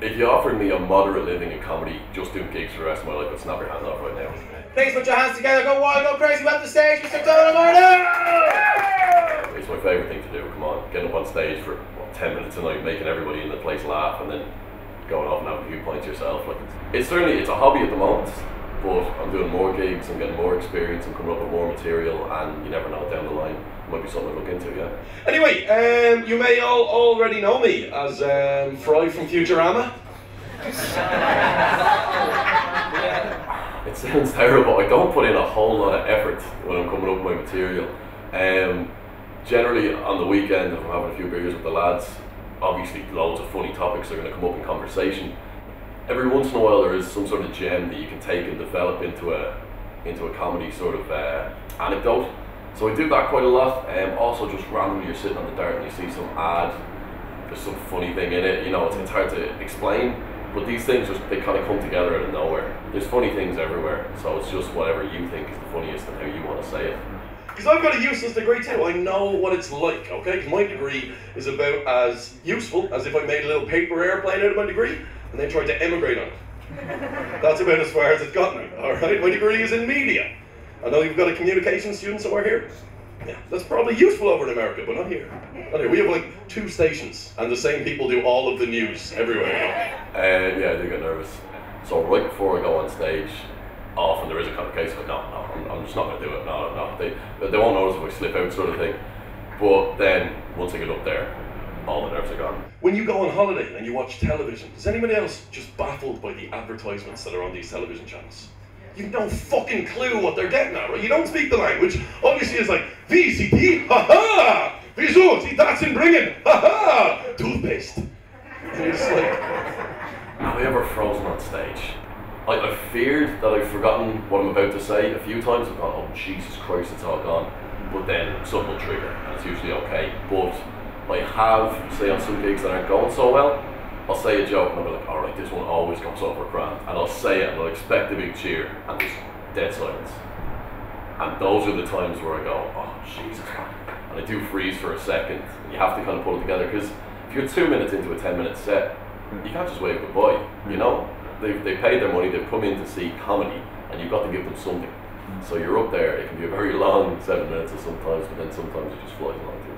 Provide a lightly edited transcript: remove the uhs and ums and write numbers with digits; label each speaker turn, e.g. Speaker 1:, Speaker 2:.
Speaker 1: If you offered me a moderate living in comedy, just doing gigs for the rest of my life, I'd snap your hands off right now.
Speaker 2: Please put your hands together, go wild, go crazy, up the stage, Mr. Domhnall Marnell!
Speaker 1: It's my favourite thing to do, come on. Getting up on stage for 10 minutes a night, making everybody in the place laugh, and then going off and having a few pints yourself. Like, it's a hobby at the moment, but I'm doing more gigs, I'm getting more experience, I'm coming up with more material, and you never know down the line. It might be something to look into, yeah.
Speaker 2: Anyway, you may all already know me as Fry from Futurama.
Speaker 1: It sounds terrible. I don't put in a whole lot of effort when I'm coming up with my material. Generally on the weekend, if I'm having a few beers with the lads, obviously loads of funny topics are going to come up in conversation. Every once in a while there is some sort of gem that you can take and develop into a comedy sort of anecdote. So I do that quite a lot. Also just randomly you're sitting on the dart and you see some ad, there's some funny thing in it, you know, it's hard to explain. But these things, they kind of come together out of nowhere. There's funny things everywhere, so it's just whatever you think is the funniest and how you want to say it.
Speaker 2: Because I've got a useless degree too, I know what it's like, okay? Because my degree is about as useful as if I made a little paper airplane out of my degree and then tried to emigrate on it. That's about as far as it's gotten me, alright? My degree is in media. I know you've got a communications student somewhere here. Yeah, that's probably useful over in America, but not here. Not here. We have like 2 stations, and the same people do all of the news everywhere.
Speaker 1: Yeah, I do get nervous. So right before I go on stage, often there is a kind of case of I'm just not going to do it. No. They won't notice if I slip out, sort of thing. But then once I get up there, all the nerves are gone.
Speaker 2: When you go on holiday and you watch television, is anybody else just baffled by the advertisements that are on these television channels? You've no fucking clue what they're getting at, right? You don't speak the language. All you see is like, VCT, ha-ha! Wieso, Sie Daten bringen, ha-ha! Toothpaste. And you're just like...
Speaker 1: Have I ever frozen on stage? I've feared that I've forgotten what I'm about to say a few times. I've gone, oh Jesus Christ, it's all gone. But then something will trigger, and it's usually okay. But I have, say on some gigs that aren't going so well, I'll say a joke and I'll be like, alright, this one always goes over grand. And I'll say it and I'll expect a big cheer and there's dead silence. And those are the times where I go, oh Jesus man. And I do freeze for a second. You have to kind of pull it together because if you're 2 minutes into a 10-minute set, you can't just wave goodbye, you know? They've paid their money, they've come in to see comedy and you've got to give them something. So you're up there, it can be a very long 7 minutes sometimes, but then sometimes it just flies along too.